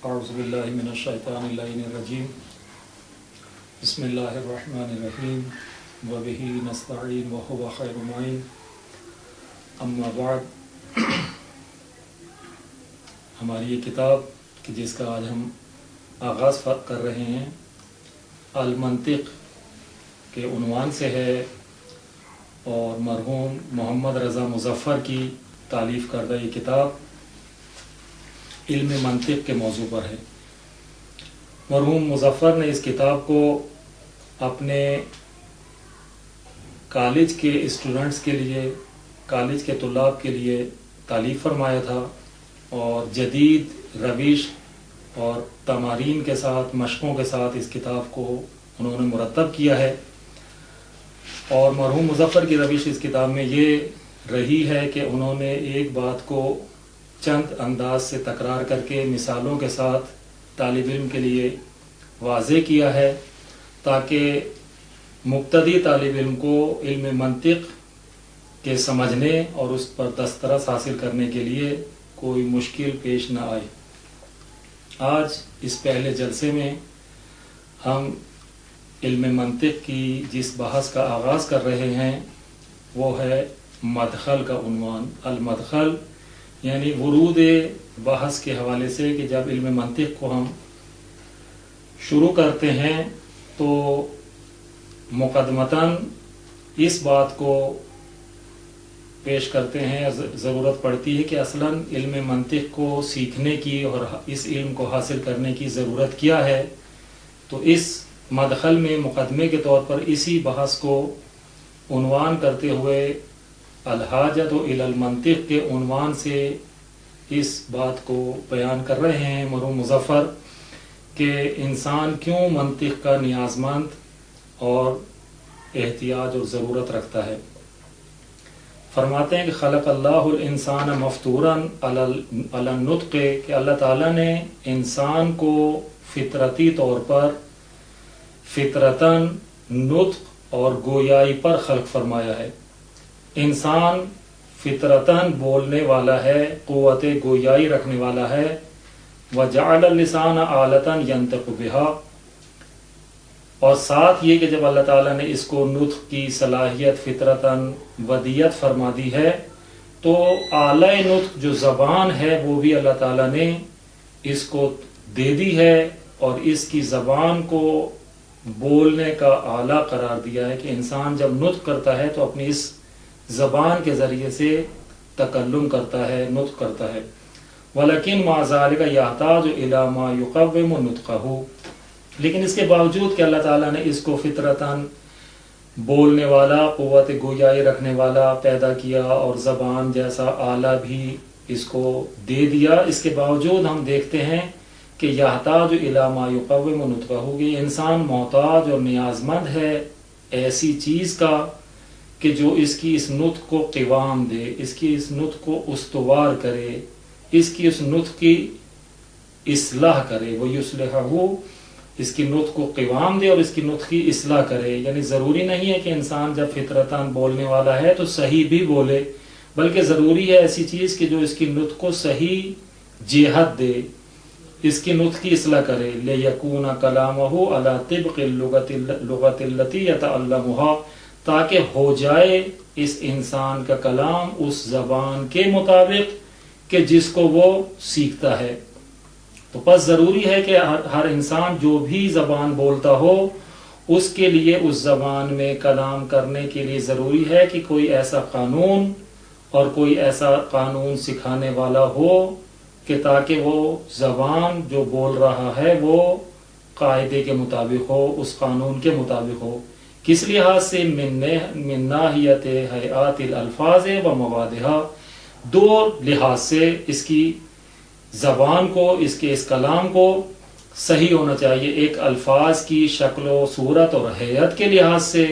اعوذ باللہ من الشیطان اللعین الرجیم بسم اللہ الرحمن الرحیم وبہ نستعین وہو خیر معین اما بعد ہماری یہ کتاب کہ جس کا آج ہم آغاز کر رہے ہیں المنطق کے عنوان سے ہے اور مرحوم محمد رضا مظفر کی تالیف کردہ یہ کتاب علم منطق کے موضوع پر ہے۔ مرحوم مظفر نے اس کتاب کو اپنے کالج کے اسٹوڈنٹس کے لیے، کالج کے طلاب کے لیے تالیف فرمایا تھا اور جدید روش اور تمارین کے ساتھ، مشقوں کے ساتھ اس کتاب کو انہوں نے مرتب کیا ہے۔ اور مرحوم مظفر کی روش اس کتاب میں یہ رہی ہے کہ انہوں نے ایک بات کو چند انداز سے تکرار کر کے مثالوں کے ساتھ طالب علم کے لیے واضح کیا ہے تاکہ مبتدی طالب علم کو علم منطق کے سمجھنے اور اس پر دسترس حاصل کرنے کے لیے کوئی مشکل پیش نہ آئے۔ آج اس پہلے جلسے میں ہم علم منطق کی جس بحث کا آغاز کر رہے ہیں وہ ہے مدخل کا عنوان۔ المدخل یعنی ورود بحث کے حوالے سے کہ جب علم منطق کو ہم شروع کرتے ہیں تو مقدمتاً اس بات کو پیش کرتے ہیں، ضرورت پڑتی ہے کہ اصلاً علم منطق کو سیکھنے کی اور اس علم کو حاصل کرنے کی ضرورت کیا ہے۔ تو اس مدخل میں مقدمے کے طور پر اسی بحث کو عنوان کرتے ہوئے الحاجۃ الی المنطق کے عنوان سے اس بات کو بیان کر رہے ہیں مرحوم مظفر کہ انسان کیوں منطق کا نیازمند اور احتیاج اور ضرورت رکھتا ہے۔ فرماتے ہیں کہ خلق اللہ الانسان مفطورا علی النطق، کہ اللہ تعالیٰ نے انسان کو فطرتی طور پر فطرتاً نطق اور گویائی پر خلق فرمایا ہے۔ انسان فطرتاً بولنے والا ہے، قوت گویائی رکھنے والا ہے۔ وَجَعَلَ اللِّسَانَ آلَةً يَنطِقُ بِهَا، اور ساتھ یہ کہ جب اللہ تعالیٰ نے اس کو نطق کی صلاحیت فطرتاً ودیت فرما دی ہے تو آلہ نطق جو زبان ہے وہ بھی اللہ تعالیٰ نے اس کو دے دی ہے اور اس کی زبان کو بولنے کا آلہ قرار دیا ہے کہ انسان جب نطق کرتا ہے تو اپنی اس زبان کے ذریعے سے تکلم کرتا ہے، نطق کرتا ہے۔ وَلَكِنْ مَعَ ذَلِكَ يَحْتَاجُ إِلَى مَا يُقَوِّمُ نُطْقَهُ، لیکن اس کے باوجود کہ اللہ تعالیٰ نے اس کو فطرتاً بولنے والا، قوت گویائی رکھنے والا پیدا کیا اور زبان جیسا آلہ بھی اس کو دے دیا، اس کے باوجود ہم دیکھتے ہیں کہ یحتاج الی ما یقوم نطقہ، کہ انسان محتاج اور نیازمند ہے ایسی چیز کا کہ جو اس کی اس نطق کو قوام دے، اس کی اس نطق کو استوار کرے، اس کی اس نطق کی اصلاح کرے۔ وہ یصلحہ، اس کی نطق کو قوام دے اور اس کی نطق کی اصلاح کرے۔ یعنی ضروری نہیں ہے کہ انسان جب فطرتاً بولنے والا ہے تو صحیح بھی بولے، بلکہ ضروری ہے ایسی چیز کہ جو اس کی نطق کو صحیح جہت دے، اس کی نطق کی اصلاح کرے۔ لِيَكُونَ كَلَامُهُ عَلَى طِبْقِ اللغة التي يتعلمها، تاکہ ہو جائے اس انسان کا کلام اس زبان کے مطابق کہ جس کو وہ سیکھتا ہے۔ تو پس ضروری ہے کہ ہر انسان جو بھی زبان بولتا ہو اس کے لیے اس زبان میں کلام کرنے کے لیے ضروری ہے کہ کوئی ایسا قانون اور کوئی ایسا قانون سکھانے والا ہو کہ تاکہ وہ زبان جو بول رہا ہے وہ قاعدے کے مطابق ہو، اس قانون کے مطابق ہو۔ کس لحاظ سے؟ من ناحیت ہیئات الالفاظ و موادہا، دو لحاظ سے اس کی زبان کو، اس کے اس کلام کو صحیح ہونا چاہیے۔ ایک الفاظ کی شکل و صورت اور ہیئت کے لحاظ سے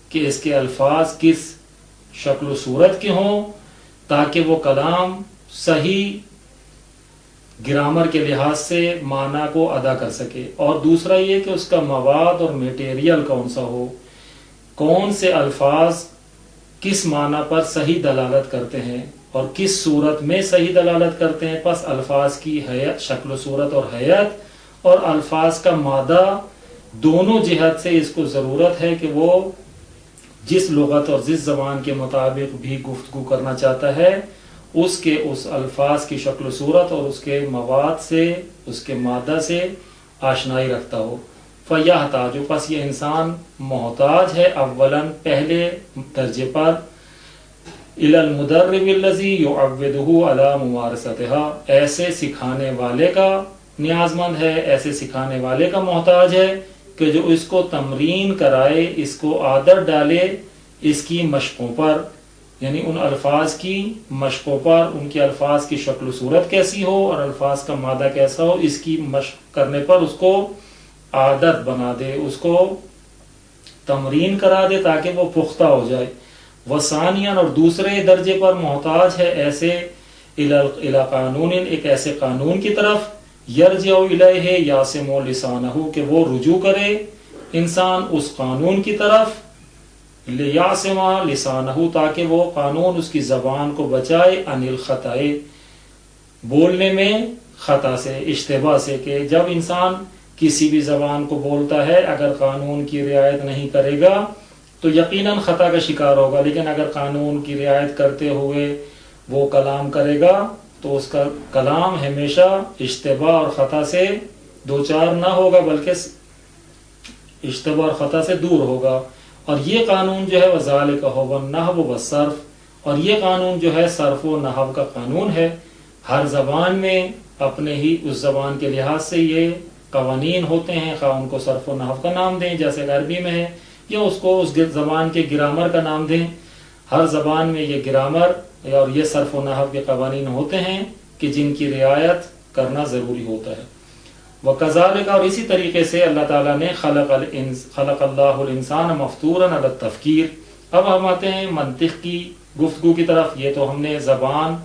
کہ اس کے الفاظ کس شکل و صورت کے ہوں تاکہ وہ کلام صحیح گرامر کے لحاظ سے معنی کو ادا کر سکے، اور دوسرا یہ کہ اس کا مواد اور میٹیریل کون سا ہو، کون سے الفاظ کس معنی پر صحیح دلالت کرتے ہیں اور کس صورت میں صحیح دلالت کرتے ہیں؟ پس الفاظ کی حیت، شکل و صورت اور حیت، اور الفاظ کا مادہ، دونوں جہت سے اس کو ضرورت ہے کہ وہ جس لغت اور جس زبان کے مطابق بھی گفتگو کرنا چاہتا ہے اس الفاظ کی شکل و صورت اور اس کے مواد سے، اس کے مادہ سے آشنائی رکھتا ہو۔ فَيَحْتَاجُ، پس یہ انسان محتاج ہے اولاً پہلے درجے پر، إِلَى الْمُدَرِّبِ الَّذِي يُعَوِّدُهُ عَلَى مُمَارَسَتِهَا، ایسے سکھانے والے کا نیاز مند ہے، ایسے سکھانے والے کا محتاج ہے کہ جو اس کو تمرین کرائے، اس کو عادت ڈالے اس کی مشقوں پر، یعنی ان الفاظ کی مشقوں پر، ان کے الفاظ کی شکل و صورت کیسی ہو اور الفاظ کا مادہ کیسا ہو، اس کی مشق کرنے پر اس کو عادت بنا دے، اس کو تمرین کرا دے تاکہ وہ پختہ ہو جائے۔ وثانیاً، اور دوسرے درجے پر محتاج ہے ایسے الی قانون، ایک ایسے قانون کی طرف، یرجع الیہ یاسم لسانہ، کہ وہ رجوع کرے انسان اس قانون کی طرف، لیاسم لسانہ، تاکہ وہ قانون اس کی زبان کو بچائے، عن الخطأ، بولنے میں خطا سے، اشتباہ سے، کہ جب انسان کسی بھی زبان کو بولتا ہے اگر قانون کی رعایت نہیں کرے گا تو یقیناً خطا کا شکار ہوگا، لیکن اگر قانون کی رعایت کرتے ہوئے وہ کلام کرے گا تو اس کا کلام ہمیشہ اشتباہ اور خطا سے دوچار نہ ہوگا بلکہ اشتباہ اور خطا سے دور ہوگا۔ اور یہ قانون جو ہے وذالک هو النحو والصرف، اور یہ قانون جو ہے صرف و نحو کا قانون ہے۔ ہر زبان میں اپنے ہی اس زبان کے لحاظ سے یہ قوانین ہوتے ہیں، خواہ ان کو صرف و نحو کا نام دیں جیسے عربی میں ہے، یا اس کو اس زبان کے گرامر کا نام دیں۔ ہر زبان میں یہ گرامر اور یہ صرف و نحو کے قوانین ہوتے ہیں کہ جن کی رعایت کرنا ضروری ہوتا ہے۔ وَكَذَلِكَ، اور اسی طریقے سے اللہ تعالیٰ نے خلق اللہ الانسان مفطورا علی التفکیر۔ اب ہم آتے ہیں منطق کی گفتگو کی طرف۔ یہ تو ہم نے زبان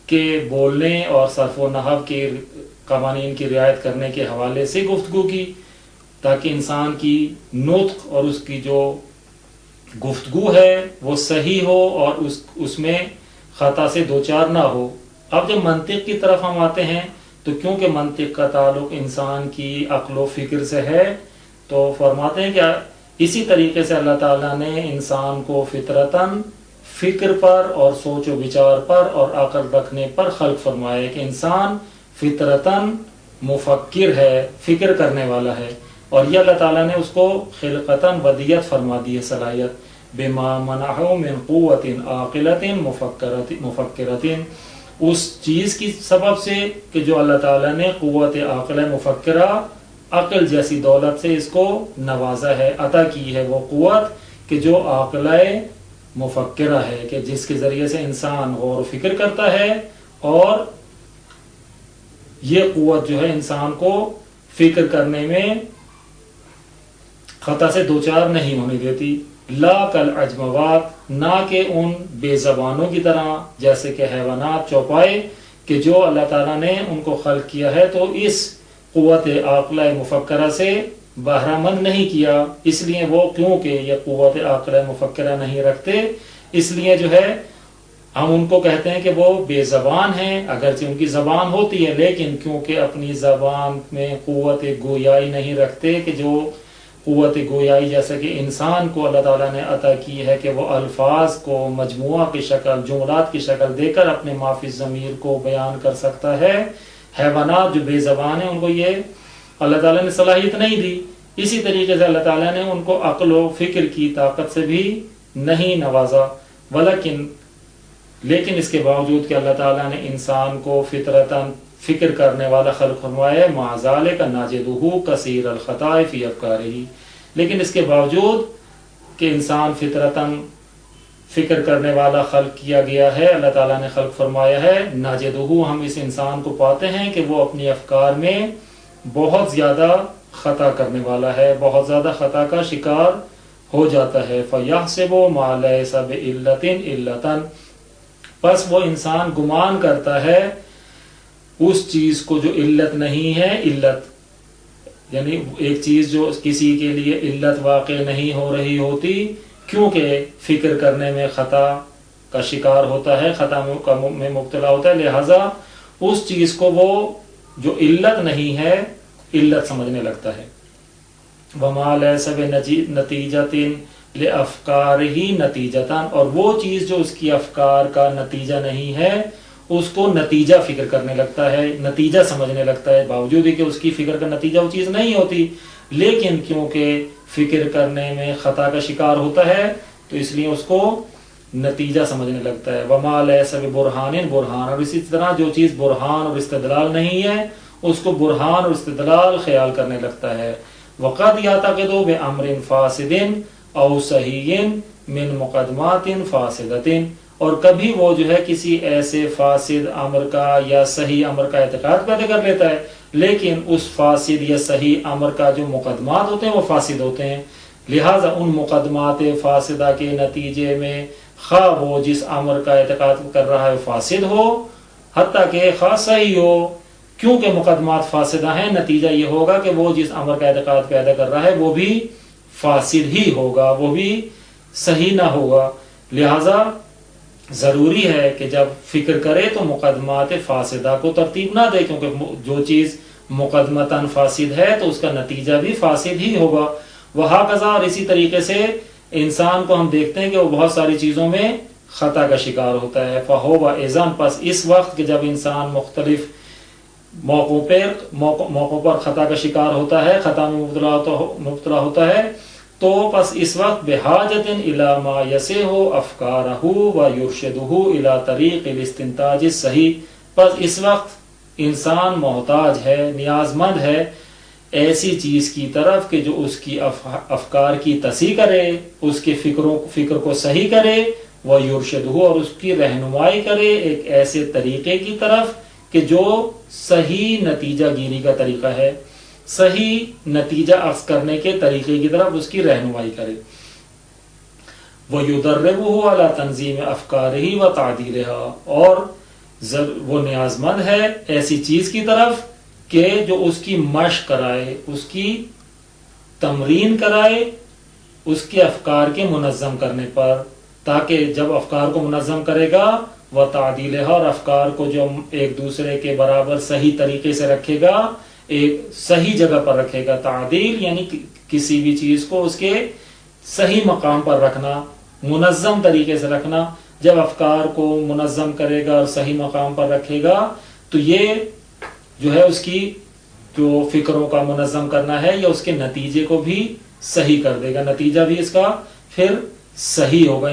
کے بولنے اور صرف و نحو کے قوانین کی رعایت کرنے کے حوالے سے گفتگو کی تاکہ انسان کی نطق اور اس کی جو گفتگو ہے وہ صحیح ہو اور اس میں خطا سے دوچار نہ ہو۔ اب جب منطق کی طرف ہم آتے ہیں تو کیونکہ منطق کا تعلق انسان کی عقل و فکر سے ہے تو فرماتے ہیں کہ اسی طریقے سے اللہ تعالیٰ نے انسان کو فطرتاً فکر پر اور سوچ و بچار پر اور عقل رکھنے پر خلق فرمایا ہے کہ انسان فطرتاً مفکر ہے، فکر کرنے والا ہے، اور یہ اللہ تعالیٰ نے اس کو خلقتاً ودیت فرما دی ہے، صلاحیت، بما منعہ من قوت عاقلۃ مفکرۃ، اس چیز کی سبب سے کہ جو اللہ تعالیٰ نے قوت عاقلہ مفکرہ، عقل جیسی دولت سے اس کو نوازا ہے، عطا کی ہے وہ قوت کہ جو عاقلہ مفکرہ ہے، کہ جس کے ذریعے سے انسان غور و فکر کرتا ہے، اور یہ قوت جو ہے انسان کو فکر کرنے میں خطا سے دوچار نہیں ہونے دیتی۔ لا کالعجموات، نہ کہ ان بے زبانوں کی طرح، جیسے کہ حیوانات، چوپائے، کہ جو اللہ تعالیٰ نے ان کو خلق کیا ہے تو اس قوت عاقلہ مفکرہ سے بہرہ مند نہیں کیا، اس لیے وہ کیونکہ یہ قوت عاقلہ مفکرہ نہیں رکھتے، اس لیے جو ہے ہم ان کو کہتے ہیں کہ وہ بے زبان ہیں، اگرچہ ان کی زبان ہوتی ہے لیکن کیونکہ اپنی زبان میں قوت گویائی نہیں رکھتے، کہ جو قوت گویائی جیسا کہ انسان کو اللہ تعالیٰ نے عطا کی ہے کہ وہ الفاظ کو مجموعہ کی شکل، جملات کی شکل دے کر اپنے مافی ضمیر کو بیان کر سکتا ہے، حیوانات جو بے زبان ہیں ان کو یہ اللہ تعالیٰ نے صلاحیت نہیں دی۔ اسی طریقے سے اللہ تعالیٰ نے ان کو عقل و فکر کی طاقت سے بھی نہیں نوازا، لیکن اس کے باوجود کہ اللہ تعالیٰ نے انسان کو فطرتاً فکر کرنے والا خلق فرمایا، مع ذالک نجدہ کثیر الخطاء فی افکارہ، لیکن اس کے باوجود کہ انسان فطرتاً فکر کرنے والا خلق کیا گیا ہے، اللہ تعالیٰ نے خلق فرمایا ہے، نجدہ، ہم اس انسان کو پاتے ہیں کہ وہ اپنی افکار میں بہت زیادہ خطا کرنے والا ہے، بہت زیادہ خطا کا شکار ہو جاتا ہے۔ فَيَحْسَبُ مَا لَيْسَ بِعِلَّةٍ عِلَّةً، پس وہ انسان گمان کرتا ہے اس چیز کو جو علت نہیں ہے، علت یعنی ایک چیز جو کسی کے لیے علت واقع نہیں ہو رہی ہوتی، کیونکہ فکر کرنے میں خطا کا شکار ہوتا ہے، خطا میں مبتلا ہوتا ہے، لہذا اس چیز کو وہ جو علت نہیں ہے علت سمجھنے لگتا ہے۔ وَمَا لَيْسَ بِنَتِیجَةٍ لِأَفْكَارِهِ نَتِیجَةً، اور وہ چیز جو اس کی افکار کا نتیجہ نہیں ہے اس کو نتیجہ فکر کرنے لگتا ہے، نتیجہ سمجھنے لگتا ہے، باوجود کہ اس کی فکر کا نتیجہ وہ چیز نہیں ہوتی، لیکن کیونکہ فکر کرنے میں خطا کا شکار ہوتا ہے تو اس لیے اس کو نتیجہ سمجھنے لگتا ہے۔ وَمَا لَيْسَ بِبُرْهَانٍ برہان، اور اسی طرح جو چیز برہان اور استدلال نہیں ہے اس کو برہان اور استدلال خیال کرنے لگتا ہے۔ وَقَدْ يَعْتَقِدُ بِأَمْرٍ فَاسِدٍ أَوْ صَحِيٍّ مِّن مُقَدِّمَاتٍ فَاسِدَةٍ، اور کبھی وہ جو ہے کسی ایسے فاسد امر کا یا صحیح امر کا اعتقاد پیدا کر لیتا ہے، لیکن اس فاسد یا صحیح امر کا جو مقدمات ہوتے ہیں وہ فاسد ہوتے ہیں، لہٰذا ان مقدمات فاسدہ کے نتیجے میں خواہ وہ جس امر کا اعتقاد کر رہا ہے فاسد ہو، حتیٰ کہ خواہ صحیح ہو، کیونکہ مقدمات فاسدہ ہیں، نتیجہ یہ ہوگا کہ وہ جس امر کا اعتقاد پیدا کر رہا ہے وہ بھی فاسد ہی ہوگا، وہ بھی صحیح نہ ہوگا۔ لہٰذا ضروری ہے کہ جب فکر کرے تو مقدمات فاسدہ کو ترتیب نہ دے، کیونکہ جو چیز مقدمتاً فاسد ہے تو اس کا نتیجہ بھی فاسد ہی ہوگا۔ وہکذا، اور اسی طریقے سے انسان کو ہم دیکھتے ہیں کہ وہ بہت ساری چیزوں میں خطا کا شکار ہوتا ہے۔ فَهُوَ إِذًا، پس اس وقت کہ جب انسان مختلف موقعوں پر خطا کا شکار ہوتا ہے، خطا میں مبتلا ہوتا ہے، تو پس اس وقت بحاجت الی ما یصح افکارہ و یرشدہ الی طریق الاستنتاج الصحیح، پس اس وقت انسان محتاج ہے، نیاز مند ہے ایسی چیز کی طرف کہ جو اس کی افکار کی تصحیح کرے، اس کے فکر کو صحیح کرے، و یرشدہ، اور اس کی رہنمائی کرے ایک ایسے طریقے کی طرف کہ جو صحیح نتیجہ گیری کا طریقہ ہے، صحیح نتیجہ اخذ کرنے کے طریقے کی طرف اس کی رہنمائی کرے۔ وَيُدَرِّبُهُ عَلَى تَنظِيمِ أَفْكَارِهِ وَتَعْدِيلِهَا، اور وہ نیاز مند ہے ایسی چیز کی طرف کہ جو اس کی مشق کرائے، اس کی تمرین کرائے اس کے افکار کے منظم کرنے پر، تاکہ جب افکار کو منظم کرے گا وَتَعْدِيلِهَا، اور افکار کو جو ایک دوسرے کے برابر صحیح طریقے سے رکھے گا، ایک صحیح جگہ پر رکھے گا۔ تعدیل یعنی کسی بھی چیز کو اس کے صحیح مقام پر رکھنا، منظم طریقے سے رکھنا۔ جب افکار کو منظم کرے گا اور صحیح مقام پر رکھے گا تو یہ جو ہے اس کی جو فکروں کا منظم کرنا ہے یا اس کے نتیجے کو بھی صحیح کر دے گا، نتیجہ بھی اس کا پھر صحیح ہوگا۔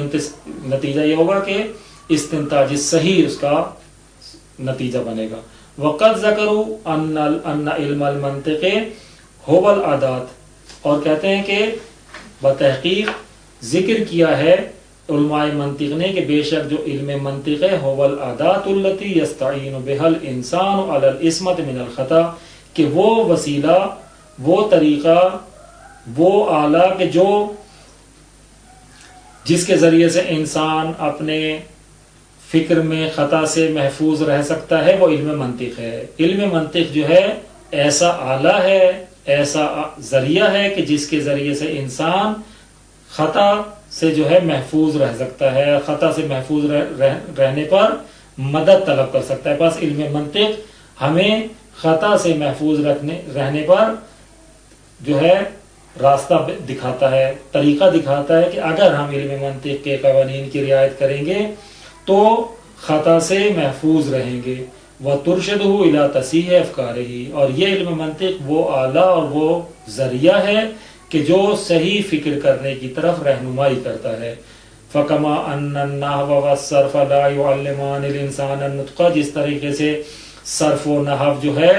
نتیجہ یہ ہوگا کہ استنتاج صحیح اس کا نتیجہ بنے گا۔ وقت ذکروا ان علم المنطق هو العادات، اور کہتے ہیں کہ بتحقیق ذکر کیا ہے علماء منطق نے کہ بے شک جو علم منطق ہے هو العادات التي يستعين بها الانسان على العصمة من الخطا، کہ وہ وسیلہ، وہ طریقہ، وہ آلہ کہ جو جس کے ذریعے سے انسان اپنے فکر میں خطا سے محفوظ رہ سکتا ہے، وہ علم منطق ہے۔ علم منطق جو ہے ایسا آلہ ہے، ایسا ذریعہ ہے کہ جس کے ذریعے سے انسان خطا سے جو ہے محفوظ رہ سکتا ہے، خطا سے محفوظ رہنے پر مدد طلب کر سکتا ہے۔ بس علم منطق ہمیں خطا سے محفوظ رہنے پر جو ہے راستہ دکھاتا ہے، طریقہ دکھاتا ہے کہ اگر ہم علم منطق کے قوانین کی رعایت کریں گے تو خطا سے محفوظ رہیں گے۔ وَتُرْشِدُهُ إِلَى تَصْحِيحِ أَفْكَارِهِ، اور یہ علم منطق وہ آلہ اور وہ ذریعہ ہے کہ جو صحیح فکر کرنے کی طرف رہنمائی کرتا ہے۔ فَكَمَا أَنَّ النَّحْوَ وَالصَّرْفَ لَا يُعَلِّمَانِ الْإِنسَانَ النُّطْقَ، جس طریقے سے صرف و نحو جو ہے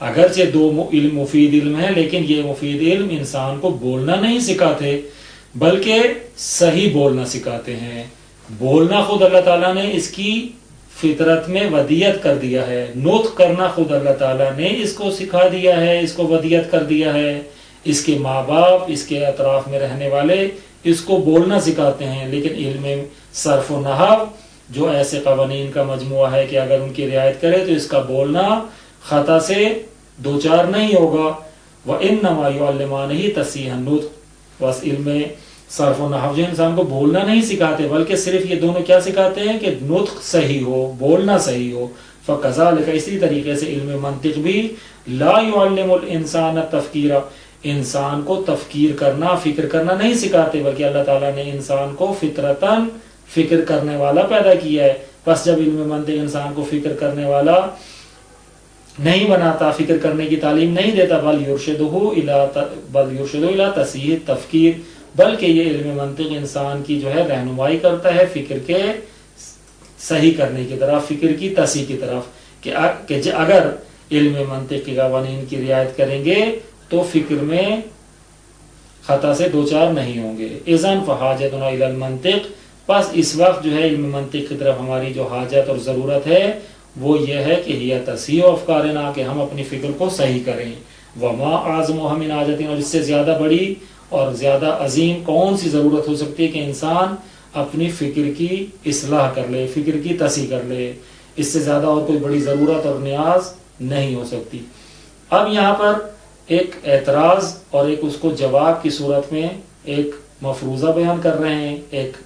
اگرچہ دو علم مفید علم ہے، لیکن یہ مفید علم انسان کو بولنا نہیں سکھاتے بلکہ صحیح بولنا سکھاتے ہیں۔ بولنا خود اللہ تعالیٰ نے اس کی فطرت میں ودیت کر دیا ہے، نطق کرنا خود اللہ تعالیٰ نے اس کو سکھا دیا ہے، اس کو ودیت کر دیا ہے۔ اس کے ماں باپ، اس کے اطراف میں رہنے والے اس کو بولنا سکھاتے ہیں، لیکن علم صرف و نحو جو ایسے قوانین کا مجموعہ ہے کہ اگر ان کی رعایت کرے تو اس کا بولنا خطا سے دوچار نہیں ہوگا۔ وَإِنَّمَا يُعَلِّمَانِهِ تَصْحِيحَ النُّطْقِ، بس علم صرف و نحو جو انسان کو بولنا نہیں سکھاتے بلکہ صرف یہ دونوں کیا سکھاتے ہیں کہ نطق صحیح ہو، بولنا صحیح ہو. فَكَذَلِكَ اسی طریقے سے علم منطق بھی لا يعلم الانسان التفکیر، انسان کو تفکیر کرنا، فکر کرنا نہیں سکھاتے بلکہ اللہ تعالیٰ نے انسان کو فطرتاً فکر کرنے والا پیدا کیا ہے. بس جب علم منطق انسان کو فکر کرنے والا نہیں بناتا، فکر کرنے کی تعلیم نہیں دیتا، بل یرشدہ الی تصحیح تفکیر، بلکہ یہ علم منطق انسان کی جو ہے رہنمائی کرتا ہے فکر کے صحیح کرنے کی طرف، فکر کی تصحیح کی طرف، کہ اگر علم منطق کے قوانین کی رعایت کریں گے تو فکر میں خطا سے دوچار نہیں ہوں گے. اذن فحاجتنا الی المنطق، بس اس وقت جو ہے علم منطق کی طرف ہماری جو حاجت اور ضرورت ہے وہ یہ ہے کہ یہ تصحیح افکارنا، کہ ہم اپنی فکر کو صحیح کریں. وما اعظمها من حاجت، اور اس سے زیادہ بڑی اور زیادہ عظیم کون سی ضرورت ہو سکتی ہے کہ انسان اپنی فکر کی اصلاح کر لے، فکر کی تصحیح کر لے. اس سے زیادہ اور کوئی بڑی ضرورت اور نیاز نہیں ہو سکتی. اب یہاں پر ایک اعتراض اور ایک اس کو جواب کی صورت میں ایک مفروضہ بیان کر رہے ہیں، ایک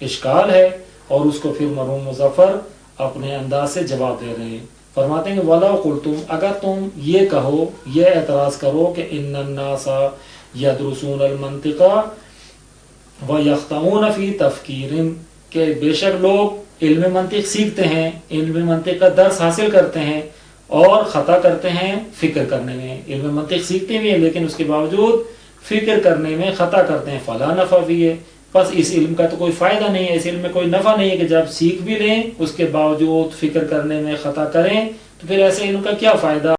اشکال ہے، اور اس کو پھر مرحوم مظفر اپنے انداز سے جواب دے رہے ہیں. فرماتے ہیں کہ وَلَوْ قُلْتُمْ، اگر تم یہ کہو، یہ اعتراض کرو کہ إِنَّ النَّاسَ يَدْرُسُونَ الْمَنْطِقَ وَيَخْطَئُونَ فِي تَفْكِيرٍ، کہ بے شک لوگ علم منطق سیکھتے ہیں، علم منطق کا درس حاصل کرتے ہیں اور خطا کرتے ہیں فکر کرنے میں. علم منطق سیکھتے بھی ہیں لیکن اس کے باوجود فکر کرنے میں خطا کرتے ہیں. فَلَا نَفْعَ فِيهِ، بس اس علم کا تو کوئی فائدہ نہیں ہے، اس علم میں کوئی نفع نہیں ہے کہ جب سیکھ بھی لیں اس کے باوجود فکر کرنے میں خطا کریں، تو پھر ایسے علم کا کیا فائدہ.